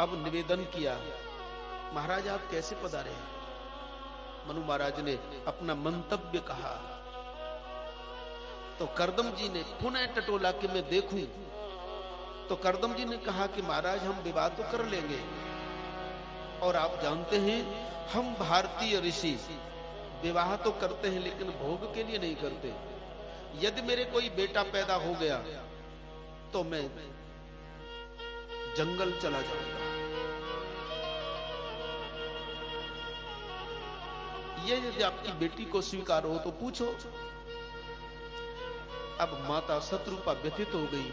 अब निवेदन किया, महाराज आप कैसे पधारे? मनु महाराज ने अपना मंतव्य कहा। तो करदम जी ने पुनः टटोला कि मैं देखूं। तो करदम जी ने कहा कि महाराज हम विवाह तो कर लेंगे, और आप जानते हैं हम भारतीय ऋषि विवाह तो करते हैं लेकिन भोग के लिए नहीं करते। यदि मेरे कोई बेटा पैदा हो गया तो मैं जंगल चला जाऊंगा। ये यदि आपकी बेटी को स्वीकार हो तो पूछो। अब माता शत्रुपा व्यथित हो गई,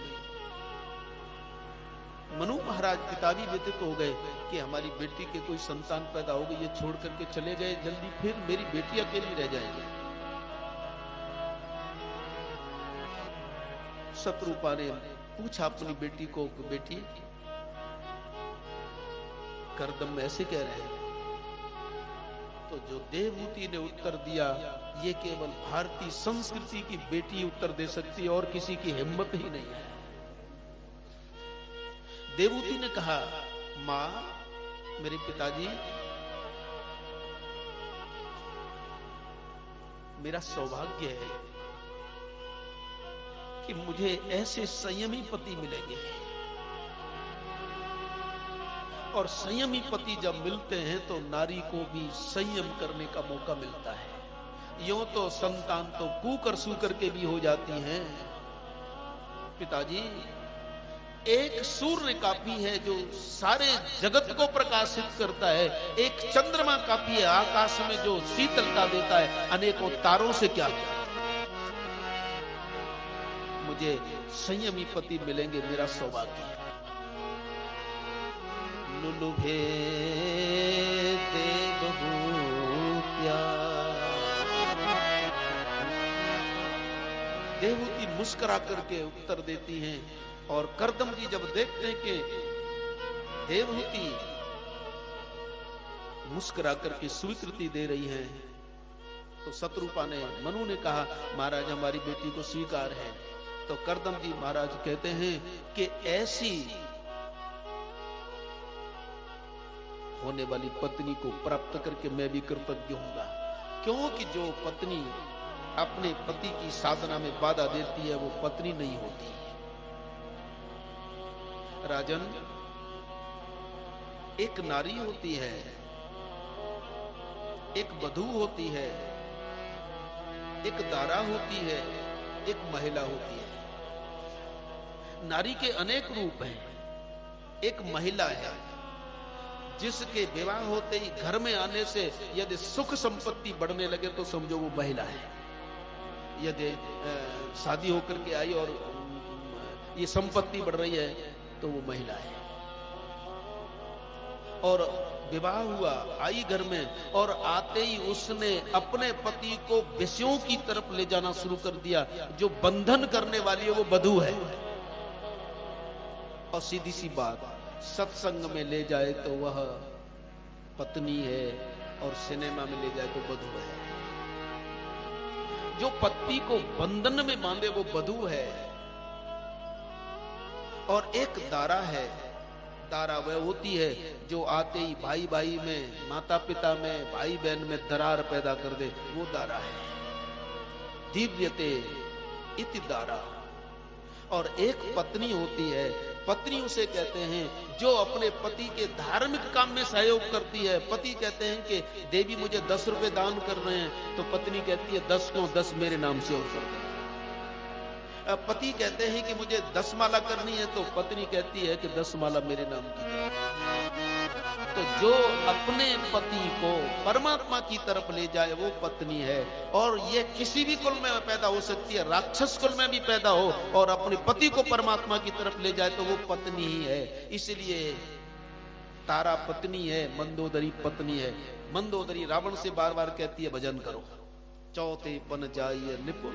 मनु महाराज पिता भी व्यथित हो गए कि हमारी बेटी के कोई संतान पैदा हो गई, ये छोड़ करके चले गए जल्दी, फिर मेरी बेटी अकेली रह जाएगी। शत्रुपा ने पूछा अपनी बेटी को, बेटी करदम ऐसे कह रहे हैं। तो जो देवहूति ने उत्तर दिया, ये केवल भारतीय संस्कृति की बेटी उत्तर दे सकती है और किसी की हिम्मत ही नहीं है। देवहूति ने कहा, मां मेरे पिताजी, मेरा सौभाग्य है कि मुझे ऐसे संयमी पति मिलेंगे, और संयमी पति जब मिलते हैं तो नारी को भी संयम करने का मौका मिलता है। यूं तो संतान तो कूकर सूकर के भी हो जाती हैं। पिताजी, एक सूर्य काफी है जो सारे जगत को प्रकाशित करता है, एक चंद्रमा काफी है आकाश में जो शीतलता देता है, अनेकों तारों से क्या। मुझे संयमी पति मिलेंगे, मेरा सौभाग्य है। लुलुभे देवहूत्या, देवहूति मुस्कुरा करके उत्तर देती हैं। और करदम जी जब देखते हैं कि देवहूति मुस्कुरा करके स्वीकृति दे रही है, तो शत्रुपा ने, मनु ने कहा, महाराज हमारी बेटी को स्वीकार है। तो करदम जी महाराज कहते हैं कि ऐसी होने वाली पत्नी को प्राप्त करके मैं भी कृतज्ञ होऊंगा, क्योंकि जो पत्नी अपने पति की साधना में बाधा देती है वो पत्नी नहीं होती। राजन, एक नारी होती है, एक वधू होती है, एक दारा होती है, एक महिला होती है। नारी के अनेक रूप हैं। एक महिला है जिसके विवाह होते ही घर में आने से यदि सुख संपत्ति बढ़ने लगे तो समझो वो महिला है। यदि शादी होकर के आई और ये संपत्ति बढ़ रही है तो वो महिला है। और विवाह हुआ, आई घर में, और आते ही उसने अपने पति को विषयों की तरफ ले जाना शुरू कर दिया। जो बंधन करने वाली है वो वधू है। और सीधी सी बात, सत्संग में ले जाए तो वह पत्नी है, और सिनेमा में ले जाए तो वधू है। जो पति को बंधन में बांधे वो वधू है। और एक दारा है, दारा वह होती है जो आते ही भाई भाई में, माता पिता में, भाई बहन में दरार पैदा कर दे, वो दारा है। दिव्यते इति दारा। और एक पत्नी होती है, पत्नी उसे कहते हैं जो अपने पति के धार्मिक काम में सहयोग करती है। पति कहते हैं कि देवी मुझे 10 रुपए दान कर रहे हैं, तो पत्नी कहती है 10 क्यों, 10 मेरे नाम से और कर दो। पति कहते हैं कि मुझे 10 माला करनी है, तो पत्नी कहती है कि 10 माला मेरे नाम की। तो जो अपने पति को परमात्मा की तरफ ले जाए वो पत्नी है। और ये किसी भी कुल में पैदा हो सकती है, राक्षस कुल में भी पैदा हो और अपने पति को परमात्मा की तरफ ले जाए तो वो पत्नी ही है। इसलिए तारा पत्नी है, मंदोदरी पत्नी है। मंदोदरी रावण से बार बार कहती है भजन करो, चौथे बन जाइए निपुण।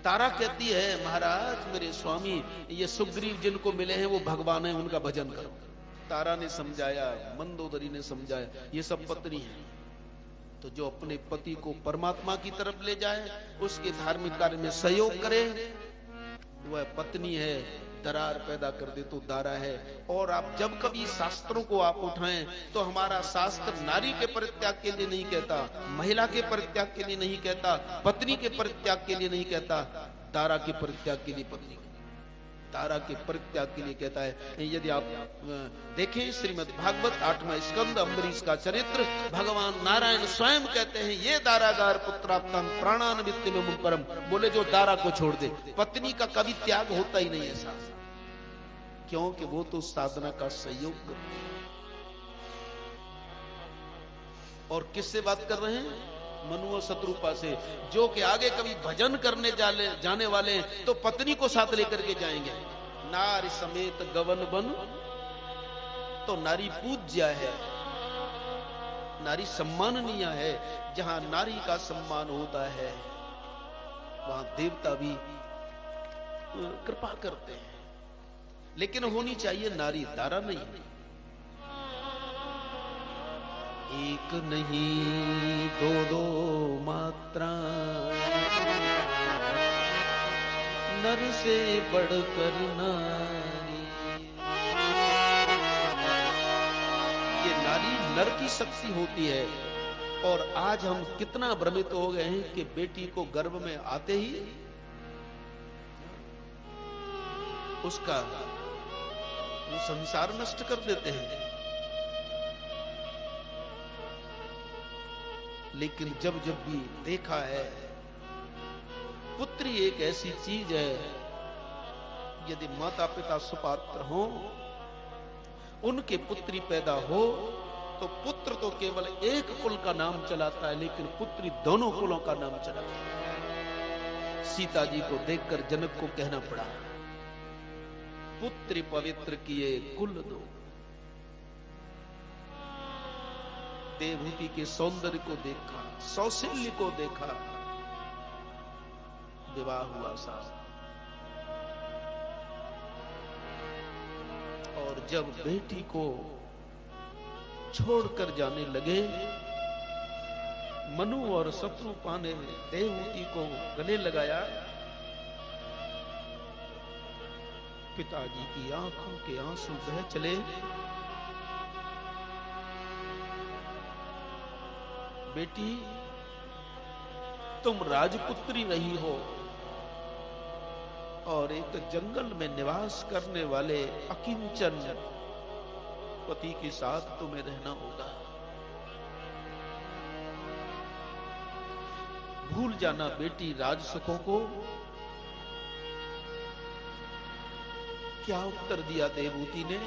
तारा कहती है महाराज मेरे स्वामी ये सुग्रीव जिनको मिले हैं वो भगवान है, उनका भजन करो। तारा ने समझाया, मंदोदरी ने समझाया, ये सब पत्नी है। तो जो अपने पति को परमात्मा की तरफ ले जाए, उसके धार्मिक कार्य में सहयोग करे, वह पत्नी है। दरार पैदा कर दे तो दारा है। और आप जब कभी शास्त्रों को आप उठाएं तो हमारा शास्त्र नारी के परित्याग के लिए नहीं कहता, महिला के परित्याग के लिए नहीं कहता, पत्नी के परित्याग के लिए नहीं कहता, दारा के परित्याग के लिए पत्नी, दारा के परित्याग के लिए कहता है। यदि आप देखें श्रीमद् भागवत 8वां स्कंद अम्बरीश का चरित्र, भगवान नारायण स्वयं कहते हैं ये दारागार पुत्राप्तम प्राणान्वित में परम, बोले जो दारा को छोड़ दे, पत्नी का कभी त्याग होता ही नहीं ऐसा, क्योंकि वो तो साधना का सहयोग। और किससे बात कर रहे हैं? मनु और शत्रुपा से, जो कि आगे कभी भजन करने जाने वाले हैं तो पत्नी को साथ लेकर के जाएंगे। नारी समेत गवन बन, तो नारी पूज्य है, नारी सम्माननीय है। जहां नारी का सम्मान होता है वहां देवता भी कृपा करते हैं, लेकिन होनी चाहिए नारी, दारा नहीं। एक नहीं दो दो मात्रा, नर से बढ़कर नारी। ये नारी नर की शक्ति होती है। और आज हम कितना भ्रमित हो गए हैं कि बेटी को गर्भ में आते ही उसका संसार नष्ट कर देते हैं। लेकिन जब जब भी देखा है, पुत्री एक ऐसी चीज है, यदि माता पिता सुपात्र हो, उनके पुत्री पैदा हो, तो पुत्र तो केवल एक कुल का नाम चलाता है, लेकिन पुत्री दोनों कुलों का नाम चलाता है। सीता जी को देखकर जनक को कहना पड़ा, पुत्री पवित्र किए कुल दो। देवहूति के सौंदर्य को देखा, सौशील्य को देखा, विवाह हुआ साहब। और जब बेटी को छोड़कर जाने लगे, मनु और शत्रुपा ने देवहूति को गले लगाया। पिताजी की आंखों के आंसू बह चले। बेटी, तुम राजपुत्री रही हो और एक जंगल में निवास करने वाले अकिंचन पति के साथ तुम्हें रहना होगा। भूल जाना बेटी राजसुखों को। क्या उत्तर दिया देवहूति ने?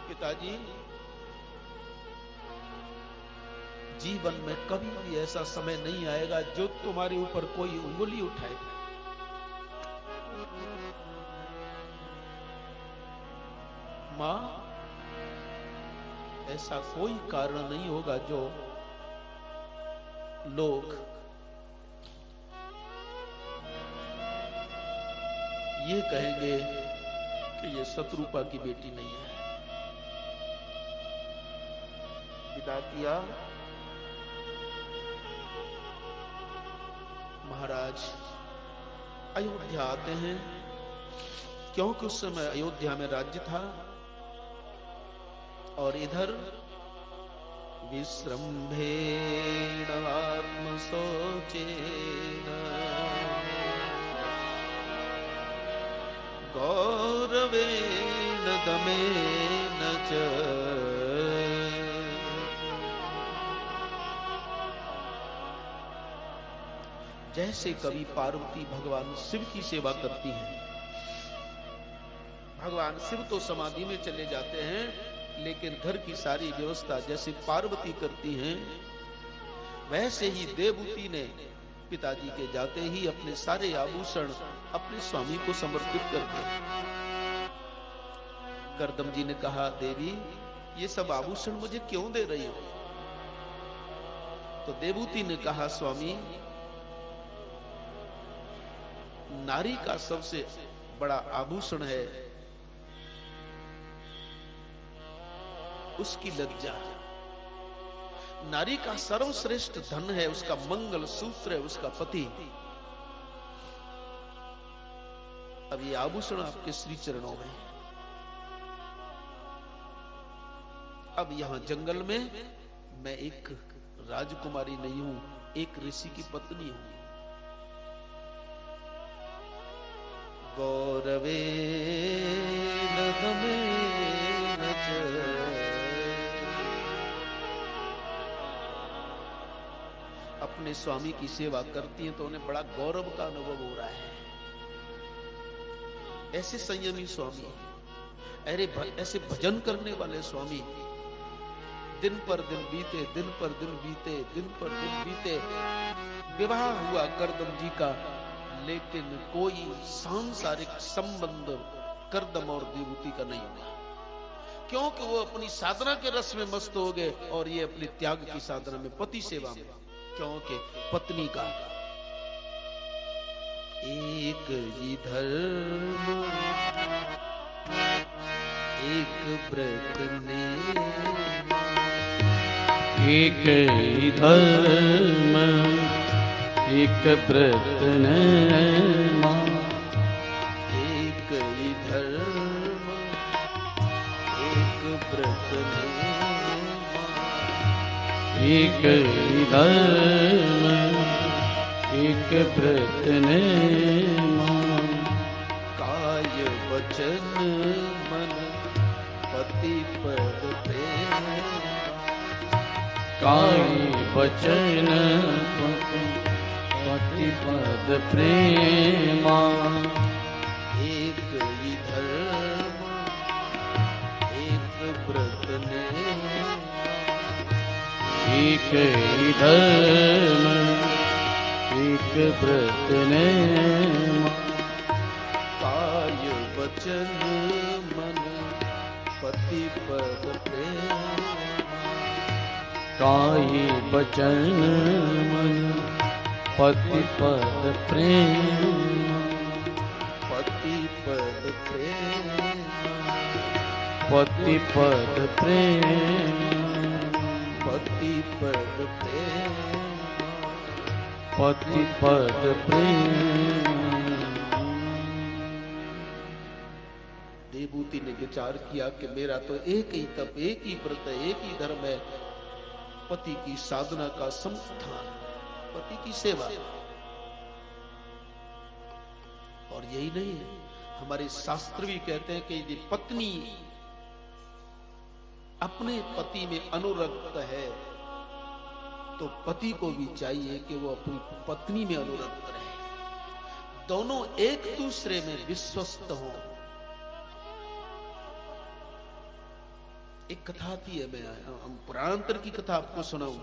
पिताजी, जीवन में कभी भी ऐसा समय नहीं आएगा जो तुम्हारे ऊपर कोई उंगली उठाए। मां, ऐसा कोई कारण नहीं होगा जो लोग ये कहेंगे कि ये शत्रुपा की बेटी नहीं है। विदा किया। महाराज अयोध्या आते हैं, क्योंकि उस समय अयोध्या में राज्य था। और इधर विश्रम्भेण आत्म शोचेन गौरवेण दमेन च जैसे कभी पार्वती भगवान शिव की सेवा करती हैं। भगवान शिव तो समाधि में चले जाते हैं, लेकिन घर की सारी व्यवस्था जैसे पार्वती करती हैं, वैसे ही देवहूति ने पिताजी के जाते ही अपने सारे आभूषण अपने स्वामी को समर्पित कर दिए। करदम जी ने कहा, देवी ये सब आभूषण मुझे क्यों दे रही हो? तो देवहूति ने कहा, स्वामी नारी का सबसे बड़ा आभूषण है उसकी लज्जा। नारी का सर्वश्रेष्ठ धन है उसका मंगल सूत्र है, उसका पति। अब ये आभूषण आपके श्री चरणों में। अब यहां जंगल में मैं एक राजकुमारी नहीं हूं, एक ऋषि की पत्नी हूं। गौरवे अपने स्वामी की सेवा करती हैं तो उन्हें बड़ा गौरव का अनुभव हो रहा है। ऐसे संयमी स्वामी, अरे ऐसे भजन करने वाले स्वामी, दिन पर दिन बीते, दिन पर दिन बीते, दिन पर दिन बीते। विवाह हुआ करदम जी का, लेकिन कोई सांसारिक संबंध करदम और देवूती का नहीं हुआ, क्योंकि वो अपनी साधना के रस में मस्त हो गए और ये अपने त्याग की साधना में, पति सेवा में। क्योंकि पत्नी का एक ही धर्म एक व्रत ने, एक ही धर्म एक व्रत ने, एक ही धर्म एक व्रत ने, एक ही धर्म एक व्रत ने, काय वचन मन पति पद प्रेम, काय वचन पति पद प्रेमा। एक ही धर्म एक व्रत ने, एक ही धर्म एक व्रत ने, काय वचन मन पति पद प्रेम, काय वचन मन पति पद प्रेम, पति पद प्रेम, पति पद प्रेम, पति पद प्रेम, पति पद प्रेम। देवूती ने विचार किया कि मेरा तो एक ही तप, एक ही व्रत है, एक ही धर्म है, पति की साधना का संस्थान, पति की सेवा। और यही नहीं है, हमारे शास्त्र भी कहते हैं कि यदि पत्नी अपने पति में अनुरक्त है तो पति को भी चाहिए कि वो अपनी पत्नी में अनुरक्त रहे, दोनों एक दूसरे में विश्वस्त हो। एक कथा थी है, मैं हम पुराणांतर की कथा आपको सुनाऊं।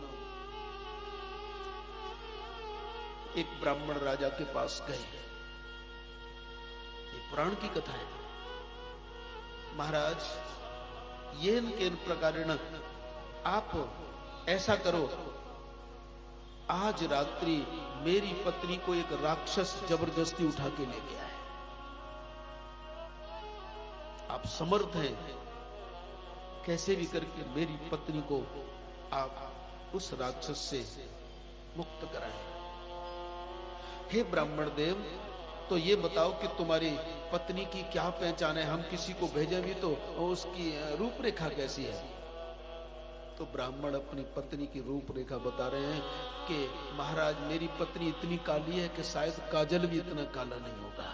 एक ब्राह्मण राजा के पास गए, ये पुराण की कथा है। महाराज, ये इनके प्रकार आप ऐसा करो, आज रात्रि मेरी पत्नी को एक राक्षस जबरदस्ती उठा के ले गया है, आप समर्थ हैं, कैसे भी करके मेरी पत्नी को आप उस राक्षस से मुक्त कराएं। हे ब्राह्मण देव, तो ये बताओ कि तुम्हारी पत्नी की क्या पहचान है, हम किसी को भेजें भी तो उसकी रूपरेखा कैसी है। तो ब्राह्मण अपनी पत्नी की रूपरेखा बता रहे हैं कि महाराज, मेरी पत्नी इतनी काली है कि शायद काजल भी इतना काला नहीं होगा,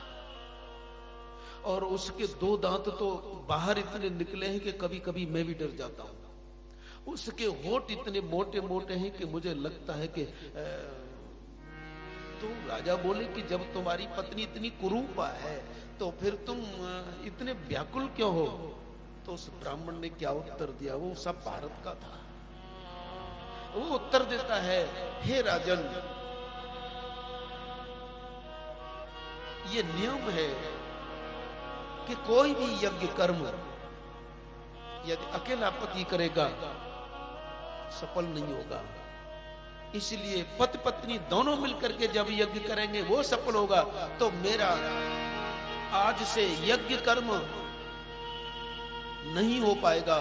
और उसके दो दांत तो बाहर इतने निकले हैं कि कभी कभी मैं भी डर जाता हूं। उसके होठ इतने मोटे मोटे हैं कि मुझे लगता है कि तो राजा बोले कि जब तुम्हारी पत्नी इतनी कुरूपा है तो फिर तुम इतने व्याकुल क्यों हो। तो उस ब्राह्मण ने क्या उत्तर दिया, वो सब भारत का था। वो उत्तर देता है, हे राजन, ये नियम है कि कोई भी यज्ञ कर्म यदि अकेला पति करेगा सफल नहीं होगा, इसलिए पति पत्नी दोनों मिलकर के जब यज्ञ करेंगे वो सफल होगा। तो मेरा आज से यज्ञ कर्म नहीं हो पाएगा,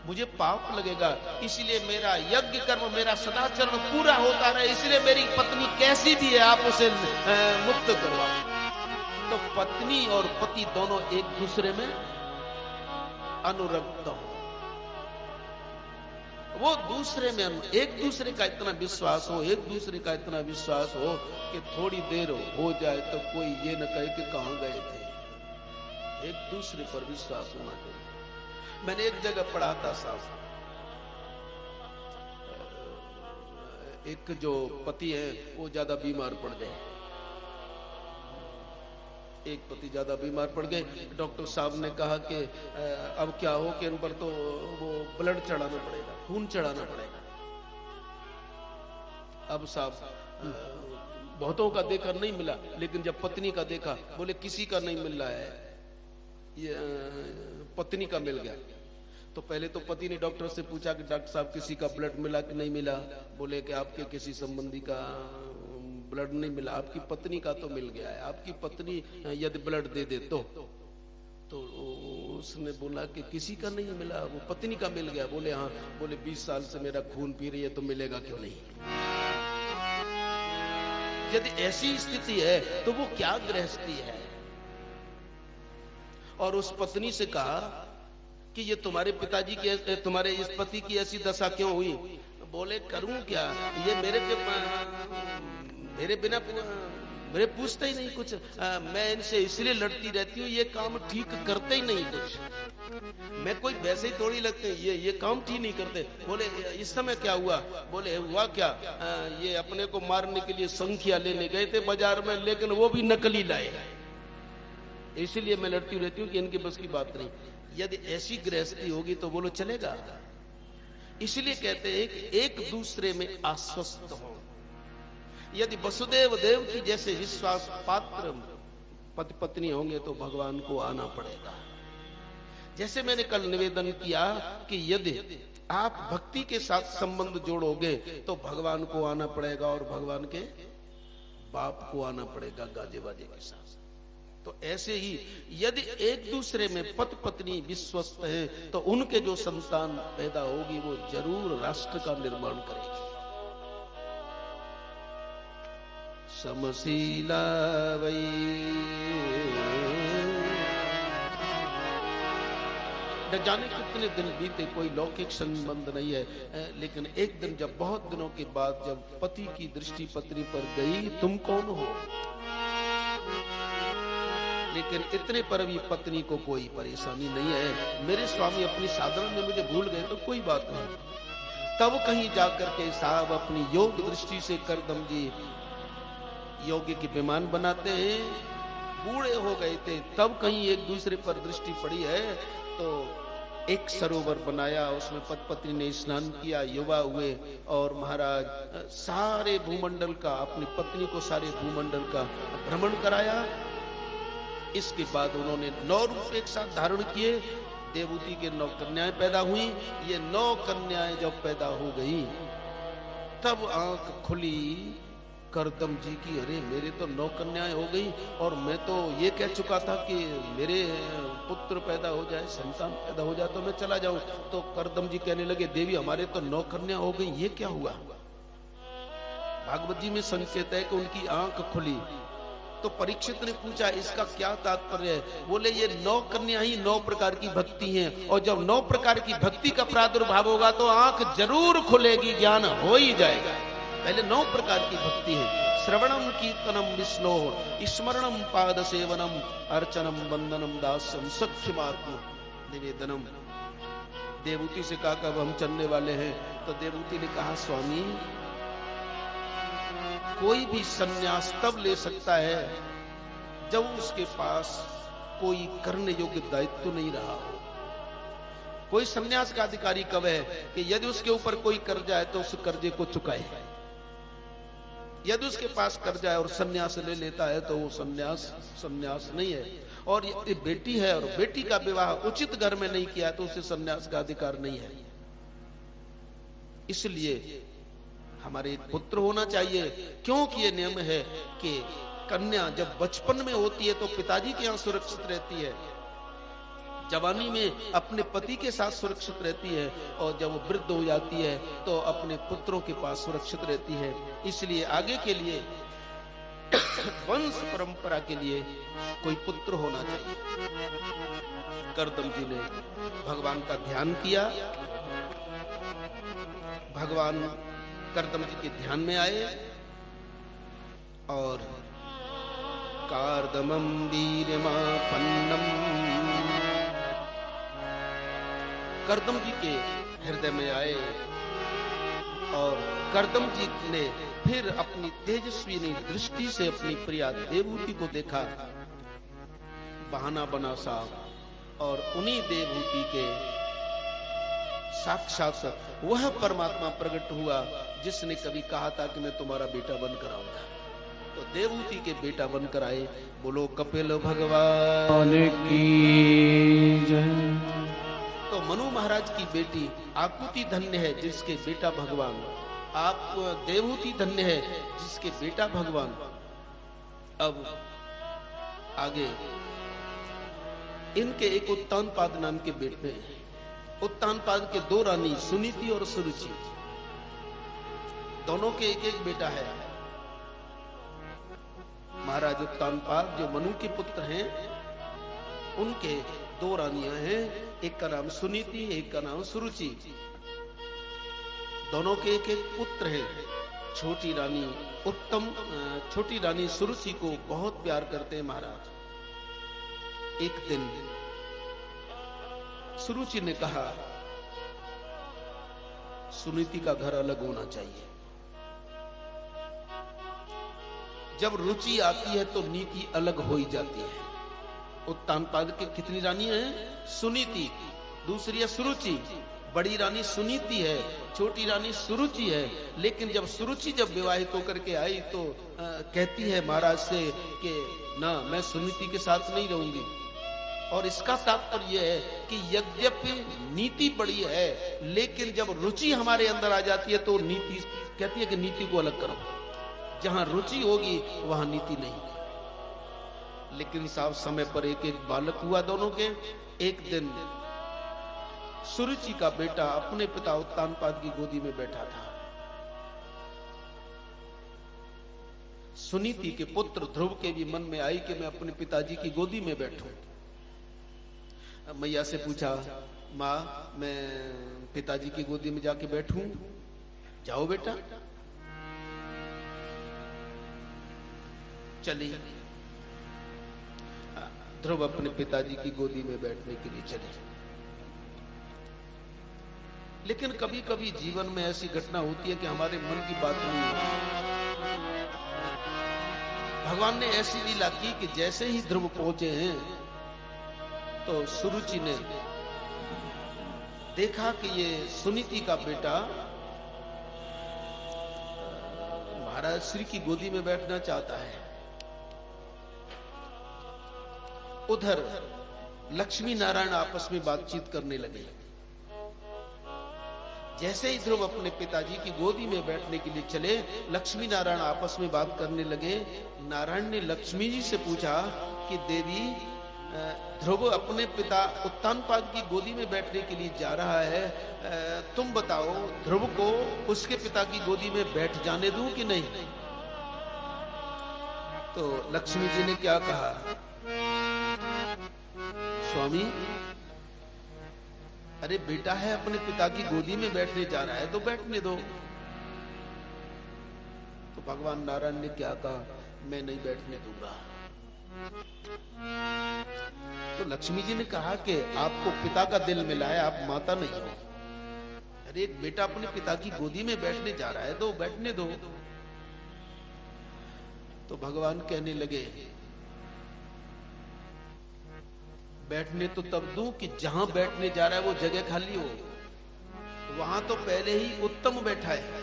मुझे पाप लगेगा, इसलिए मेरा यज्ञ कर्म, मेरा सदाचरण पूरा होता रहे, इसलिए मेरी पत्नी कैसी भी है आप उसे मुक्त करवाओ। तो पत्नी और पति दोनों एक दूसरे में अनुरक्त हो, वो दूसरे में एक दूसरे का इतना विश्वास हो, एक दूसरे का इतना विश्वास हो कि थोड़ी देर हो जाए तो कोई ये न कहे कि कहां गए थे। एक दूसरे पर विश्वास होना चाहिए। मैंने एक जगह पढ़ा था साहब, एक जो पति है वो ज्यादा बीमार पड़ गए, एक पति ज्यादा बीमार पड़ गए। डॉक्टर साहब ने कहा कि अब क्या हो कि इन पर तो वो ब्लड चढ़ाना पड़ेगा, खून चढ़ाना पड़ेगा। अब साहब बहुतों का देखा नहीं मिला, लेकिन जब पत्नी का देखा, बोले किसी का नहीं मिल रहा है, ये पत्नी का मिल गया। तो पहले तो पति ने डॉक्टर से पूछा कि डॉक्टर साहब किसी का ब्लड मिला कि नहीं मिला। बोले कि आपके किसी संबंधी का ब्लड नहीं मिला, आपकी पत्नी का तो मिल गया है। आपकी पत्नी यदि ब्लड दे दे तो उसने बोला कि किसी का नहीं मिला, वो पत्नी का मिल गया। बोले हाँ। बोले 20 साल से मेरा खून पी रही है तो मिलेगा क्यों नहीं। यदि ऐसी स्थिति है तो वो क्या गृहस्थी है। और उस पत्नी से कहा कि ये तुम्हारे पिताजी की, तुम्हारे इस पति की ऐसी दशा क्यों हुई। बोले करूं क्या, ये मेरे बिना मेरे पूछते ही नहीं कुछ। मैं इनसे इसलिए लड़ती रहती हूँ, ये काम ठीक करते ही नहीं कुछ। मैं कोई वैसे ही थोड़ी लगते हैं, ये काम ठीक नहीं करते। बोले इस समय क्या हुआ। बोले हुआ क्या, ये अपने को मारने के लिए संख्या लेने गए थे बाजार में, लेकिन वो भी नकली लाए, इसलिए मैं लड़ती रहती हूँ कि इनके बस की बात नहीं। यदि ऐसी गृहस्थी होगी तो बोलो चलेगा। इसलिए कहते हैं कि एक दूसरे में आश्वस्त हो। यदि वसुदेव देव की जैसे विश्वास पात्र पति पत्नी होंगे तो भगवान को आना पड़ेगा। जैसे मैंने कल निवेदन किया कि यदि आप भक्ति के साथ संबंध जोड़ोगे तो भगवान को आना पड़ेगा और भगवान के बाप को आना पड़ेगा गाजे बाजे के साथ। तो ऐसे ही यदि एक दूसरे में पति पत्नी विश्वस्त हैं तो उनके जो संतान पैदा होगी वो जरूर राष्ट्र का निर्माण करेगी। समशीला वै न जाने कितने दिन बीते, कोई लौकिक संबंध नहीं है, लेकिन एक दिन जब बहुत दिनों के बाद जब पति की दृष्टि पत्नी पर गई, तुम कौन हो। लेकिन इतने पर भी पत्नी को कोई परेशानी नहीं है। मेरे स्वामी अपनी साधना में मुझे भूल गए तो कोई बात नहीं। तब कहीं जाकर के साहब अपनी योग दृष्टि से करदम जी योगी की विमान बनाते हैं। बूढ़े हो गए थे तब कहीं एक दूसरे पर दृष्टि पड़ी है तो एक सरोवर बनाया, उसमें पति पत्नी ने स्नान किया, युवा हुए और महाराज सारे भूमंडल का, अपनी पत्नी को सारे भूमंडल का भ्रमण कराया। इसके बाद उन्होंने 9 रूप एक साथ धारण किए। देवहूति के 9 कन्याएं पैदा हुई। ये 9 कन्याएं जब पैदा हो गई तब आंख खुली करदम जी की, अरे मेरे तो 9 कन्याएं हो गई और मैं तो ये कह चुका था कि मेरे पुत्र पैदा हो जाए, संतान पैदा हो जाए तो मैं चला जाऊं। तो करदम जी कहने लगे, देवी हमारे तो 9 कन्या हो गई, ये क्या हुआ। भागवत जी में संकेत है कि उनकी आंख खुली। तो परीक्षित ने पूछा इसका क्या तात्पर्य है। बोले ये 9 कन्या ही 9 प्रकार की भक्ति हैं और जब 9 प्रकार की भक्ति का प्रादुर्भाव होगा तो आंख जरूर खुलेगी, ज्ञान हो ही जाएगा। पहले 9 प्रकार की भक्ति है। श्रवणम कीर्तनम विष्णो, स्मरणम पाद सेवनम, अर्चनम वंदनम दास्यम, सख्यमात्म निवेदनम। देवहूति से कहा कब हम चलने वाले हैं। तो देवहूति ने कहा स्वामी कोई भी सन्यास तब ले सकता है जब उसके पास कोई करने योग्य दायित्व नहीं रहा हो। कोई सन्यास का अधिकारी कब है कि यदि उसके ऊपर कोई कर्जा है तो उस कर्जे को चुकाए। यदि उसके पास कर्जा है और सन्यास ले लेता है तो वो सन्यास नहीं है। और ये बेटी है और बेटी का विवाह उचित घर में नहीं किया तो उसे सन्यास का अधिकार नहीं है। इसलिए हमारे एक पुत्र होना चाहिए, क्योंकि ये नियम है कि कन्या जब बचपन में होती है तो पिताजी के यहाँ सुरक्षित रहती है, जवानी में अपने पति के साथ सुरक्षित रहती है और जब वो वृद्ध हो जाती है तो अपने पुत्रों के पास सुरक्षित रहती है। इसलिए आगे के लिए वंश परंपरा के लिए कोई पुत्र होना चाहिए। करदम जी ने भगवान का ध्यान किया। भगवान करदम जी के ध्यान में आए और कार्दमं वीर्यमापन्नम, करदम जी के हृदय में आए और करदम जी ने फिर अपनी तेजस्वी दृष्टि से अपनी प्रिया देवहूति को देखा। बहाना बना साहब और उन्हीं देवहूति के साक्षात वह परमात्मा प्रकट हुआ जिसने कभी कहा था कि मैं तुम्हारा बेटा बनकर आऊंगा। तो देवहूति के बेटा बनकर आए। बोलो कपिल भगवान की जय। तो मनु महाराज की बेटी आकुति धन्य है जिसके बेटा भगवान, आप देवहूति धन्य है जिसके बेटा भगवान। अब आगे इनके एक उत्तानपाद नाम के बेटे हैं। उत्तानपाद के दो रानी सुनीति और सुरुचि, दोनों के एक एक बेटा है। महाराज उत्तानपाद जो मनु के पुत्र हैं, उनके दो रानियां हैं, एक का नाम सुनीति, एक का नाम सुरुचि। दोनों के एक एक पुत्र हैं। छोटी रानी छोटी रानी सुरुचि को बहुत प्यार करते हैं महाराज। एक दिन सुरुचि ने कहा सुनीति का घर अलग होना चाहिए। जब रुचि आती है तो नीति अलग हो ही जाती है। उत्तानपाद के कितनी रानियां हैं? सुनीति, दूसरी है सुरुचि। बड़ी रानी सुनीति है, छोटी रानी सुरुचि है। लेकिन जब सुरुचि विवाहित होकर के आई तो कहती है महाराज से कि ना, मैं सुनीति के साथ नहीं रहूंगी। और इसका तात्पर्य है कि यद्यपि नीति बड़ी है, लेकिन जब रुचि हमारे अंदर आ जाती है तो नीति कहती है कि नीति को अलग करो। जहां रुचि होगी वहां नीति नहीं। लेकिन साहब समय पर एक एक बालक हुआ दोनों के। एक दिन सुरुचि का बेटा अपने पिता उत्तानपाद की गोदी में बैठा था। सुनीति के पुत्र ध्रुव के भी मन में आई कि मैं अपने पिताजी की गोदी में बैठूं। मैया से पूछा, माँ मैं पिताजी की गोदी में जाके बैठूं? जाओ बेटा। चली। ध्रुव अपने पिताजी की गोदी में बैठने के लिए चले। लेकिन कभी कभी जीवन में ऐसी घटना होती है कि हमारे मन की बात नहीं होती। भगवान ने ऐसी लीला की कि जैसे ही ध्रुव पहुंचे हैं तो सुरुचि ने देखा कि ये सुनीति का बेटा महाराज श्री की गोदी में बैठना चाहता है। उधर लक्ष्मी नारायण आपस में बातचीत करने लगे। जैसे ही ध्रुव अपने पिताजी की गोदी में बैठने के लिए चले, लक्ष्मी नारायण आपस में बात करने लगे। नारायण ने लक्ष्मी जी से पूछा कि देवी, ध्रुव अपने पिता उत्तानपाद की गोदी में बैठने के लिए जा रहा है, तुम बताओ ध्रुव को उसके पिता की गोदी में बैठ जाने दूं कि नहीं? तो लक्ष्मी जी ने क्या कहा, स्वामी अरे बेटा है, अपने पिता की गोदी में बैठने जा रहा है तो बैठने दो। तो भगवान नारायण ने क्या कहा, मैं नहीं बैठने दूंगा। तो लक्ष्मी जी ने कहा कि आपको पिता का दिल मिला है, आप माता नहीं हो। अरे एक बेटा अपने पिता की गोदी में बैठने जा रहा है तो बैठने दो। तो भगवान कहने लगे, बैठने तो तब दूं कि जहां बैठने जा रहा है वो जगह खाली हो। वहां तो पहले ही उत्तम बैठा है।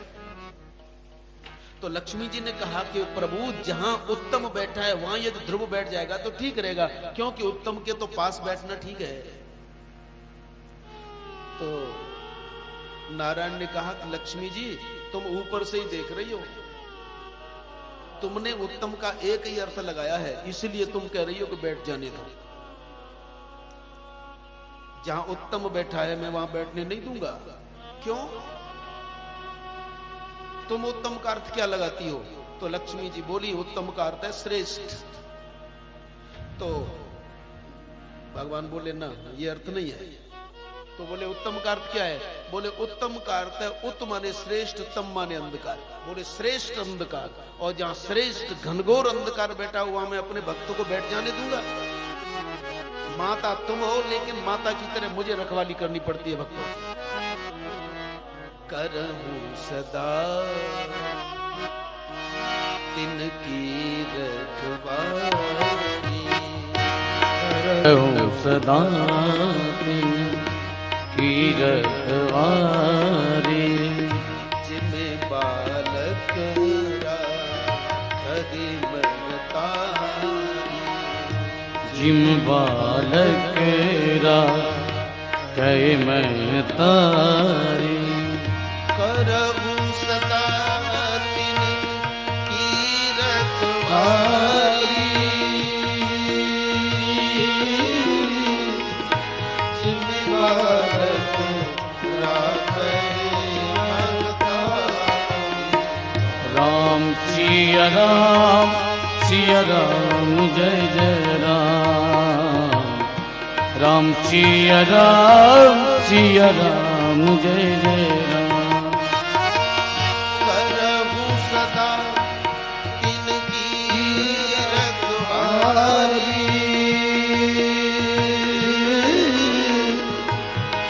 तो लक्ष्मी जी ने कहा कि प्रभु जहां उत्तम बैठा है वहां यदि ध्रुव बैठ जाएगा तो ठीक रहेगा, क्योंकि उत्तम के तो पास बैठना ठीक है। तो नारायण ने कहा कि लक्ष्मी जी तुम ऊपर से ही देख रही हो, तुमने उत्तम का एक ही अर्थ लगाया है, इसलिए तुम कह रही हो कि बैठ जाने दो। जहां उत्तम बैठा है मैं वहां बैठने नहीं दूंगा। क्यों? तुम उत्तम का अर्थ क्या लगाती हो? तो लक्ष्मी जी बोली उत्तम का अर्थ है श्रेष्ठ। तो भगवान बोले ना, ये अर्थ नहीं है। तो बोले उत्तम का अर्थ क्या है? बोले उत्तम का अर्थ है उत माने श्रेष्ठ, तम माने अंधकार। बोले श्रेष्ठ अंधकार, और जहां श्रेष्ठ घनघोर अंधकार बैठा हुआ मैं अपने भक्तों को बैठ जाने दूंगा? माता तुम हो, लेकिन माता की तरह मुझे रखवाली करनी पड़ती है भक्तों की। करहूं सदा तिनकी रखवाली, करहूं सदा तिनकी रखवाली, जिमे बालक हरि मन तारी, जिम बालक कहे मैं तारी। करहूं सदा तिनकी रखवाली, जिमे बालक राखे मन तारी। राम सिया राम, सिया राम जय जय राम, राम सिया राम, सिया राम जय जय राम। करहूं सदा तिनकी रखवाली,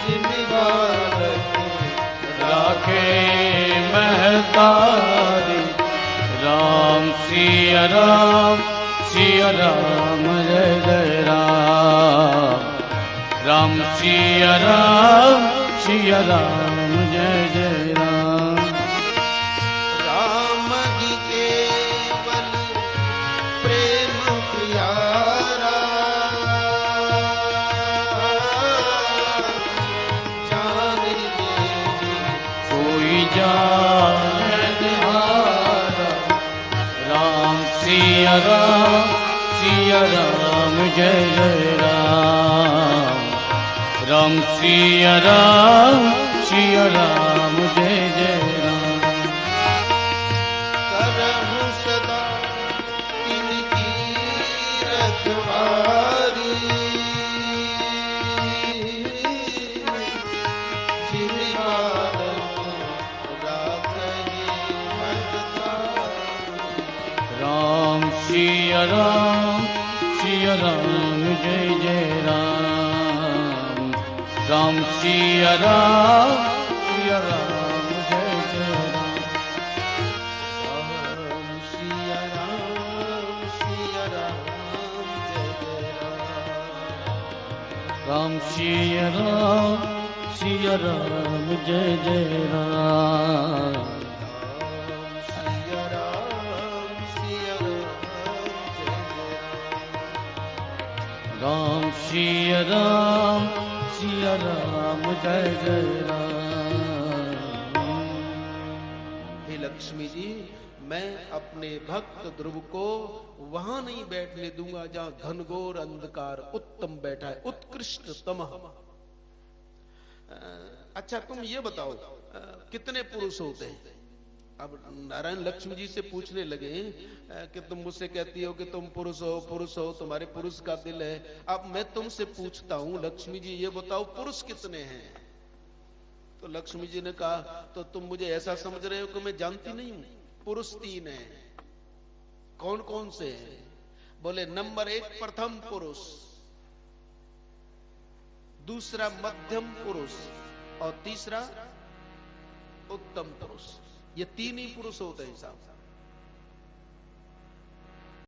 जिमे बालक राखे महतारी। राम सिया राम, सिया राम जय जय राम, राम सिया राम, सिया राम जय जय राम। राम ही केवल प्रेम प्यारा, जाने कोई जानहारा। राम सिया राम, सिया राम जय जय राम, राम सिया राम, सिया राम जय जय राम। करहूं सदा तिनकी रखवाली, जिमे बालक राखे मन तारी। राम सिया राम, सिया राम जय जय राम, राम सिया राम, सिया राम जय जय राम। राम सिया राम, सिया राम जय जय राम। राम सिया राम, सिया राम जय जय राम। सिया राम, सिया राम जय जय राम। राम सिया राम, सिया राम जय जय राम। हे लक्ष्मी जी, मैं अपने भक्त ध्रुव को वहां नहीं बैठने दूंगा जहां घनघोर अंधकार उत्तम बैठा है, उत्कृष्टतम। अच्छा तुम ये बताओ कितने पुरुष होते हैं? अब नारायण लक्ष्मी जी से पूछने लगे कि तुम मुझसे कहती हो कि तुम पुरुष हो, तुम्हारे पुरुष का दिल है। अब मैं तुमसे पूछता हूं लक्ष्मी जी ये बताओ पुरुष कितने हैं? तो लक्ष्मी जी ने कहा तो तुम मुझे ऐसा समझ रहे हो कि मैं जानती नहीं हूं। पुरुष 3 हैं। कौन कौन से हैं? बोले नंबर 1 प्रथम पुरुष, दूसरा मध्यम पुरुष और तीसरा उत्तम पुरुष। ये 3 ही पुरुष होते हैं साहब।